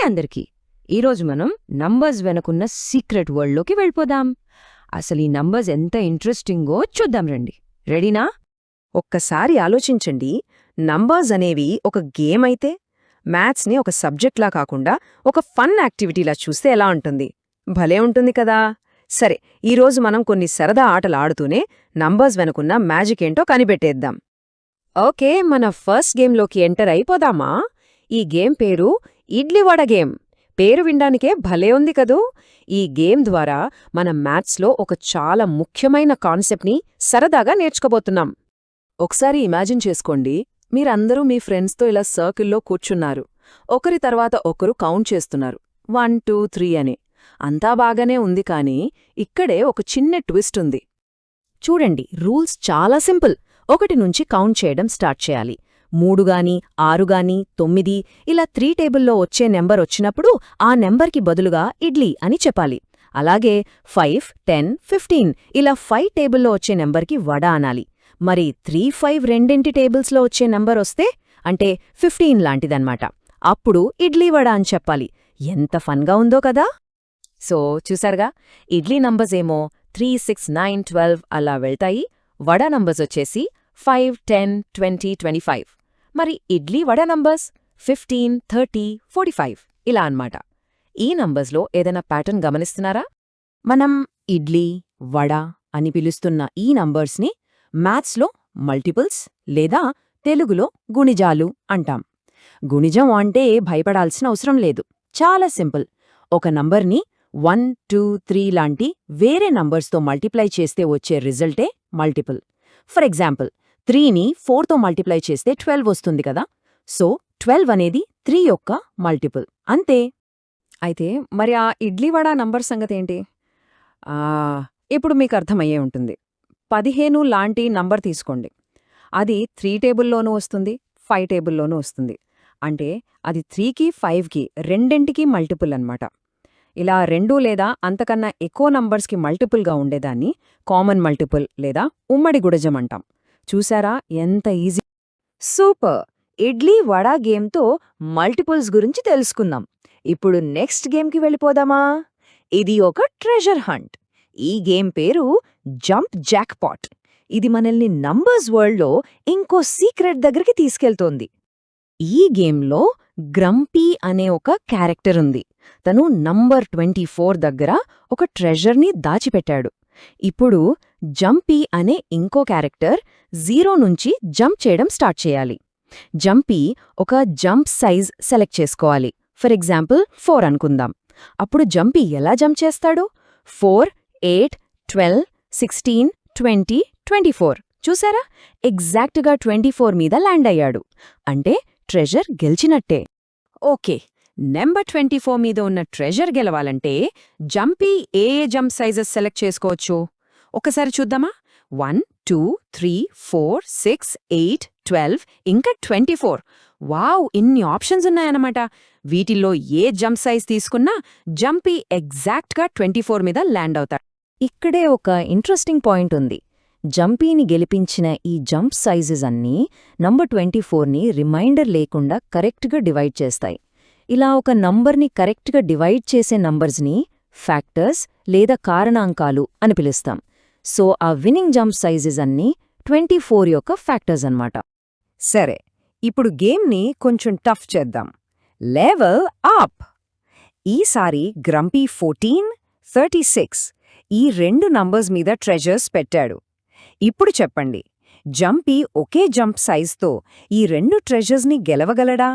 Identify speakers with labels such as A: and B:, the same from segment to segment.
A: అందరికీ ఈరోజు మనం నంబర్స్ వెనుకున్న సీక్రెట్ వరల్డ్లోకి వెళ్ళిపోదాం. అసలు ఈ నంబర్స్ ఎంత ఇంట్రెస్టింగో చూద్దాం రండి. రెడీనా?
B: ఒక్కసారి ఆలోచించండి, నంబర్స్ అనేవి ఒక గేమ్ అయితే మ్యాథ్స్ని ఒక సబ్జెక్ట్లా కాకుండా ఒక ఫన్ యాక్టివిటీలా చూస్తే ఎలా ఉంటుంది? భలే ఉంటుంది కదా. సరే, ఈరోజు మనం కొన్ని సరదా ఆటలు ఆడుతూనే నంబర్స్ వెనుకున్న మ్యాజిక్ ఏంటో కనిపెట్టేద్దాం. ఓకే, మన ఫస్ట్ గేమ్లోకి ఎంటర్ అయిపోదామా? ఈ గేమ్ పేరు ఇడ్లీవడ గేమ్. పేరు వినడానికే భలే ఉంది కదూ. ఈ గేమ్ ద్వారా మనం మ్యాథ్స్లో ఒక చాలా ముఖ్యమైన కాన్సెప్ట్ని సరదాగా నేర్చుకోబోతున్నాం. ఒకసారి ఇమాజిన్ చేసుకోండి, మీరందరూ మీ ఫ్రెండ్స్తో ఇలా సర్కిల్లో కూర్చున్నారు. ఒకరి తర్వాత ఒకరు కౌంట్ చేస్తున్నారు, 1 2 3 అని. అంతా బాగానే ఉంది, కానీ ఇక్కడే ఒక చిన్న ట్విస్ట్ ఉంది. చూడండి, రూల్స్ చాలా సింపుల్. 1 నుంచి కౌంట్ చేయడం స్టార్ట్ చేయాలి. 3 గాని 6 గాని 9 ఇలా 3 టేబుల్లో వచ్చే నెంబర్ వచ్చినప్పుడు ఆ నెంబర్కి బదులుగా ఇడ్లీ అని చెప్పాలి. అలాగే 5 10 15 ఇలా 5 టేబుల్లో వచ్చే నెంబర్కి వడ అనాలి. మరి 3 5 రెండింటి టేబుల్స్లో వచ్చే నెంబర్ వస్తే అంటే 15 లాంటిదన్నమాట. అప్పుడు ఇడ్లీ వడ అని చెప్పాలి. ఎంత ఫన్గా ఉందో కదా. సో చూసారుగా, ఇడ్లీ నంబర్స్ ఏమో 3 6 9 12 అలా వెళ్తాయి. వడ నంబర్స్ వచ్చేసి 5 10 20 25. మరి ఇడ్లీ వడ నంబర్స్ 15 30 45 ఇలా అన్నమాట. ఈ నంబర్స్లో ఏదైనా ప్యాటర్న్ గమనిస్తున్నారా? మనం ఇడ్లీ వడ అని పిలుస్తున్న ఈ నంబర్స్ని మ్యాథ్స్లో మల్టిపుల్స్ లేదా తెలుగులో గుణిజాలు అంటాం. గుణిజం అంటే భయపడాల్సిన అవసరం లేదు, చాలా సింపుల్. ఒక నంబర్ని 1 2 3 లాంటి వేరే నంబర్స్తో మల్టిప్లై చేస్తే వచ్చే రిజల్టే మల్టిపుల్. ఫర్ ఎగ్జాంపుల్, 3ని 4తో మల్టిప్లై చేస్తే 12 వస్తుంది కదా. సో 12 అనేది 3 యొక్క మల్టిపుల్, అంతే. అయితే మరి ఆ ఇడ్లీవడ నంబర్ సంగతేంటి? ఇప్పుడు మీకు అర్థమయ్యే ఉంటుంది. 15 లాంటి నంబర్ తీసుకోండి. అది 3 టేబుల్లోనూ వస్తుంది, 5 టేబుల్లోనూ వస్తుంది. అంటే అది 3కి 5కి రెండింటికి మల్టిపుల్ అన్నమాట. ఇలా 2 లేదా అంతకన్నా ఎక్కువ నంబర్స్కి మల్టిపుల్గా ఉండేదాన్ని కామన్ మల్టిపుల్ లేదా ఉమ్మడి గుణిజం అంటాం. చూసారా ఎంత ఈజీ. సూపర్! ఇడ్లీ వడ గేమ్తో మల్టిపుల్స్ గురించి తెలుసుకుందాం. ఇప్పుడు నెక్స్ట్ గేమ్కి వెళ్ళిపోదామా? ఇది ఒక ట్రెజర్ హంట్. ఈ గేమ్ పేరు జంప్ జాక్పాట్. ఇది మనల్ని నంబర్స్ వరల్డ్లో ఇంకో సీక్రెట్ దగ్గరికి తీసుకెళ్తోంది. ఈ గేమ్లో గ్రంపీ అనే ఒక క్యారెక్టర్ ఉంది. తను నంబర్ 24 దగ్గర ఒక ట్రెజర్ని దాచిపెట్టాడు. ఇప్పుడు జంపీ అనే ఇంకో క్యారెక్టర్ 0 నుంచి జంప్ చేయడం స్టార్ట్ చేయాలి. జంపీ ఒక జంప్ సైజ్ సెలెక్ట్ చేసుకోవాలి. ఫర్ ఎగ్జాంపుల్ 4 అనుకుందాం. అప్పుడు జంపీ ఎలా జంప్ చేస్తాడు? 4 8 12 16 20 24. చూసారా, ఎగ్జాక్ట్గా 24 మీద ల్యాండ్ అయ్యాడు. అంటే ట్రెజర్ గెలిచినట్టే. ఓకే, నెంబర్ 24 మీద ఉన్న ట్రెజర్ గెలవాలంటే జంపీ ఏ జంప్ సైజెస్ సెలెక్ట్ చేసుకోవచ్చు? ఒకసారి చూద్దామా? 1 2 3 4 6 8 12 ఇంకా 24. వావ్, ఇన్ని ఆప్షన్స్ ఉన్నాయన్నమాట. వీటిల్లో ఏ జంప్ సైజ్ తీసుకున్నా జంపీ ఎగ్జాక్ట్గా 24 మీద ల్యాండ్ అవుతాడు. ఇక్కడే ఒక ఇంట్రెస్టింగ్ పాయింట్ ఉంది. జంపీని గెలిపించిన ఈ జంప్ సైజెస్ అన్నీ నంబర్ 24ని రిమైండర్ లేకుండా కరెక్ట్గా డివైడ్ చేస్తాయి. ఇలా ఒక నంబర్ని కరెక్ట్గా డివైడ్ చేసే నంబర్స్ని ఫ్యాక్టర్స్ లేదా కారణాంకాలు అని పిలుస్తాం. సో ఆ విన్నింగ్ జంప్ సైజెస్ అన్నీ 24 యొక్క ఫ్యాక్టర్స్ అన్నమాట. సరే, ఇప్పుడు గేమ్ని కొంచెం టఫ్ చేద్దాం. Level up! ఈసారి గ్రంపీ 14 36 ఈ 2 నంబర్స్ మీద ట్రెజర్స్ పెట్టాడు. ఇప్పుడు చెప్పండి, జంపీ ఒకే జంప్ సైజ్తో ఈ 2 ట్రెజర్స్ని గెలవగలడా?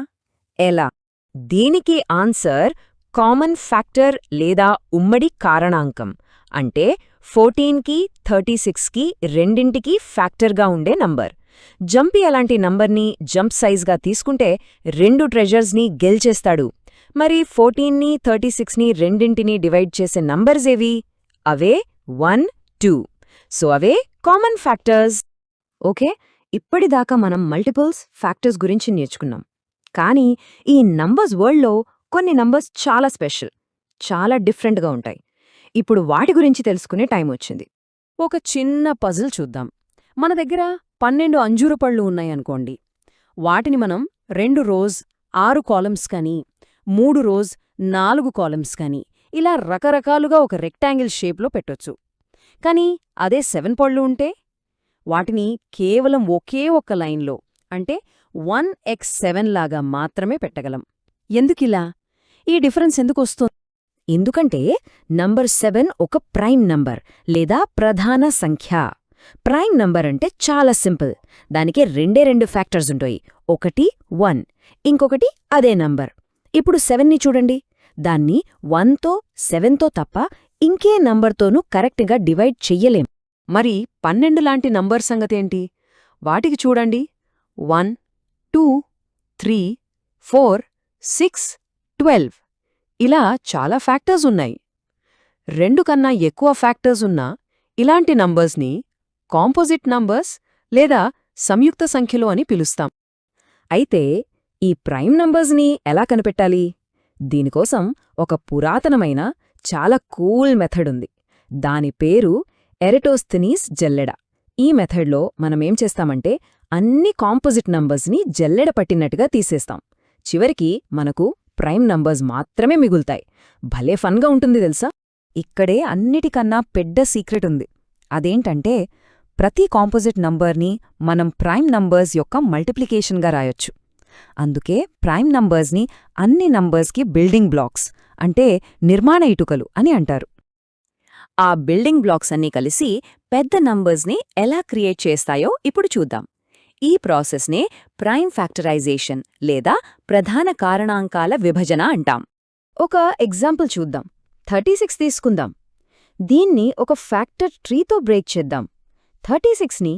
B: ఎలా? దీనికి ఆన్సర్ కామన్ ఫ్యాక్టర్ లేదా ఉమ్మడి కారణాంకం. అంటే 14కి 36కి రెండింటికి ఫ్యాక్టర్గా ఉండే నంబర్. జంపీ అలాంటి నంబర్ని జంప్ సైజ్గా తీసుకుంటే 2 ట్రెజర్స్ని గెలిచేస్తాడు. మరి 14ని 36ని రెండింటినీ డివైడ్ చేసే నంబర్స్ ఏవి? అవే 1 2. సో అవే కామన్ ఫ్యాక్టర్స్. ఓకే, ఇప్పటిదాకా మనం మల్టిపుల్స్ ఫ్యాక్టర్స్ గురించి నేర్చుకున్నాం. కానీ ఈ నంబర్స్ వరల్డ్లో కొన్ని నంబర్స్ చాలా స్పెషల్, చాలా డిఫరెంట్గా ఉంటాయి. ఇప్పుడు వాటి గురించి తెలుసుకునే టైం వచ్చింది. ఒక చిన్న పజిల్ చూద్దాం. మన దగ్గర 12 అంజూర పళ్ళు ఉన్నాయనుకోండి. వాటిని మనం 2 రోస్ 6 కాలమ్స్ కానీ
C: 3 రోస్ 4 కాలమ్స్ కానీ ఇలా రకరకాలుగా ఒక రెక్టాంగిల్ షేప్లో పెట్టొచ్చు. కానీ అదే 7 పళ్ళు ఉంటే వాటిని కేవలం ఒకే ఒక్క లైన్లో అంటే 1x7 లాగా మాత్రమే పెట్టగలం. ఎందుకిలా? ఈ డిఫరెన్స్ ఎందుకొస్తోంది?
A: ఎందుకంటే నంబర్ 7 ఒక ప్రైమ్ నంబర్ లేదా ప్రధాన సంఖ్య. ప్రైమ్ నంబర్ అంటే చాలా సింపుల్. దానికి రెండు ఫ్యాక్టర్స్ ఉంటాయి. ఒకటి 1, ఇంకొకటి అదే నంబర్. ఇప్పుడు 7ని చూడండి. దాన్ని 1తో 7తో తప్ప ఇంకే నంబర్తోనూ కరెక్ట్గా డివైడ్ చెయ్యలేం.
B: మరి 12 లాంటి నంబర్ సంగతేంటి? వాటికి చూడండి. 1, 2, 3, 4, 6, 12 ఇలా చాలా ఫ్యాక్టర్స్ ఉన్నాయి. 2 కన్నా ఎక్కువ ఫ్యాక్టర్స్ ఉన్న ఇలాంటి నంబర్స్ని కాంపోజిట్ నంబర్స్ లేదా సంయుక్త సంఖ్యలు అని పిలుస్తాం.
A: అయితే ఈ ప్రైమ్ నంబర్స్ని ఎలా కనిపెట్టాలి? దీనికోసం ఒక పురాతనమైన చాలా కూల్ మెథడ్ ఉంది. దాని పేరు ఎరటోస్థెనీస్ జల్లెడ. ఈ మెథడ్లో మనమేం చేస్తామంటే అన్ని కాంపోజిట్ నంబర్స్ని జల్లెడ పట్టినట్టుగా తీసేస్తాం. చివరికి మనకు ప్రైమ్ నంబర్స్ మాత్రమే మిగులుతాయి. భలే ఫన్గా ఉంటుంది తెలుసా? ఇక్కడే అన్నిటికన్నా పెద్ద సీక్రెట్ ఉంది. అదేంటంటే ప్రతి కాంపోజిట్ నంబర్ని మనం ప్రైమ్ నంబర్స్ యొక్క మల్టిప్లికేషన్గా రాయొచ్చు. అందుకే ప్రైమ్ నంబర్స్ని అన్ని నంబర్స్కి బిల్డింగ్ బ్లాక్స్ అంటే నిర్మాణ ఇటుకలు అని అంటారు.
C: ఆ బిల్డింగ్ బ్లాక్స్ అన్నీ కలిసి పెద్ద నంబర్స్ని ఎలా క్రియేట్ చేస్తాయో ఇప్పుడు చూద్దాం. ఈ ప్రాసెస్నే ప్రైమ్ ఫ్యాక్టరైజేషన్ లేదా ప్రధాన కారణాంకాల విభజన అంటాం.
A: ఒక ఎగ్జాంపుల్ చూద్దాం. 36 తీసుకుందాం. దీన్ని ఒక ఫ్యాక్టర్ ట్రీతో బ్రేక్ చేద్దాం. 36ని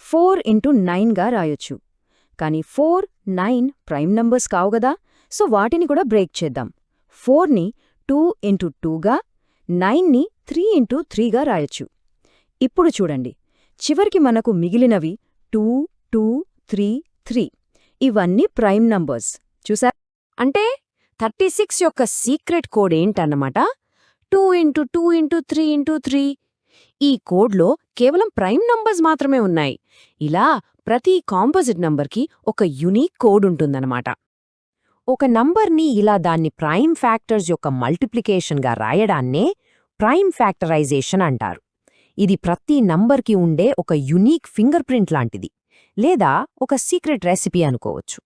A: 4 ఇంటూ 9గా రాయొచ్చు. కానీ 4, 9 ప్రైమ్ నంబర్స్ కావుగదా, సో వాటిని కూడా బ్రేక్ చేద్దాం. 4ని 2 ఇంటూ 2గా, 9ని 3 ఇంటూ 3గా రాయొచ్చు. ఇప్పుడు చూడండి, చివరికి మనకు మిగిలినవి 2, 2, 3, 3. ఇవన్నీ ప్రైమ్ నంబర్స్. చూసా?
C: అంటే 36 యొక్క సీక్రెట్ కోడ్ ఏంటన్నమాట? 2 ఇంటూ 2 ఇంటూ 3 ఇంటూ 3. ఈ కోడ్లో కేవలం ప్రైమ్ నంబర్స్ మాత్రమే ఉన్నాయి. ఇలా ప్రతి కాంపోజిట్ నంబర్కి ఒక యునీక్ కోడ్ ఉంటుందన్నమాట.
A: ఒక నంబర్ని ఇలా దాన్ని ప్రైమ్ ఫ్యాక్టర్స్ యొక్క మల్టిప్లికేషన్గా రాయడాన్నే ప్రైమ్ ఫ్యాక్టరైజేషన్ అంటారు. ఇది ప్రతి నంబర్కి ఉండే ఒక యునీక్ ఫింగర్ ప్రింట్ లాంటిది, లేదా ఒక సీక్రెట్ రెసిపీ అనుకోవచ్చు.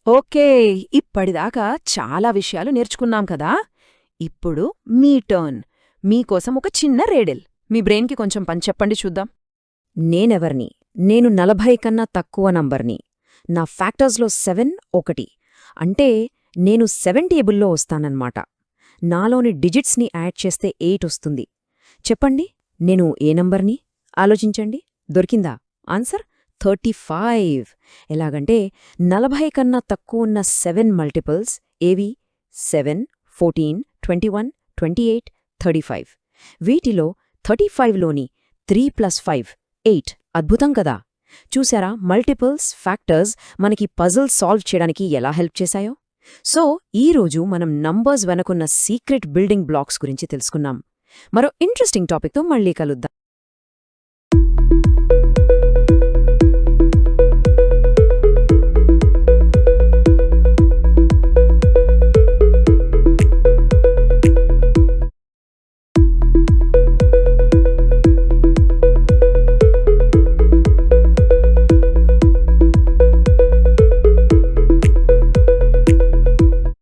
B: ఓకే, ఇప్పటిదాకా చాలా విషయాలు నేర్చుకున్నాం కదా. ఇప్పుడు మీ టర్న్. మీకోసం ఒక చిన్న రేడిల్. మీ బ్రెయిన్కి కొంచెం పని చెప్పండి చూద్దాం.
A: నేనెవర్ని? నేను 40 కన్నా తక్కువ నంబర్ని. నా ఫ్యాక్టర్స్లో 7 ఒకటి. అంటే నేను 7 టేబుల్లో వస్తానన్నమాట. నాలోని డిజిట్స్ని యాడ్ చేస్తే 8 వస్తుంది. చెప్పండి, నేను ఏ నంబర్ని? ఆలోచించండి. దొరికిందా ఆన్సర్? 35. ఎలాగంటే 40 కన్నా తక్కువున్న 7 మల్టిపుల్స్ ఏవి? 7, 14, 21, 28, 35. వీటిలో 35లోని 3 + 5, 8. అద్భుతం కదా? చూసారా మల్టిపుల్స్, ఫ్యాక్టర్స్ మనకి పజిల్ సాల్వ్ చేయడానికి ఎలా హెల్ప్ చేశాయో? సో ఈరోజు మనం నంబర్స్ వెనకున్న సీక్రెట్ బిల్డింగ్ బ్లాక్స్ గురించి తెలుసుకున్నాం. మరో ఇంట్రెస్టింగ్ టాపిక్తో మళ్ళీ కలుద్దాం.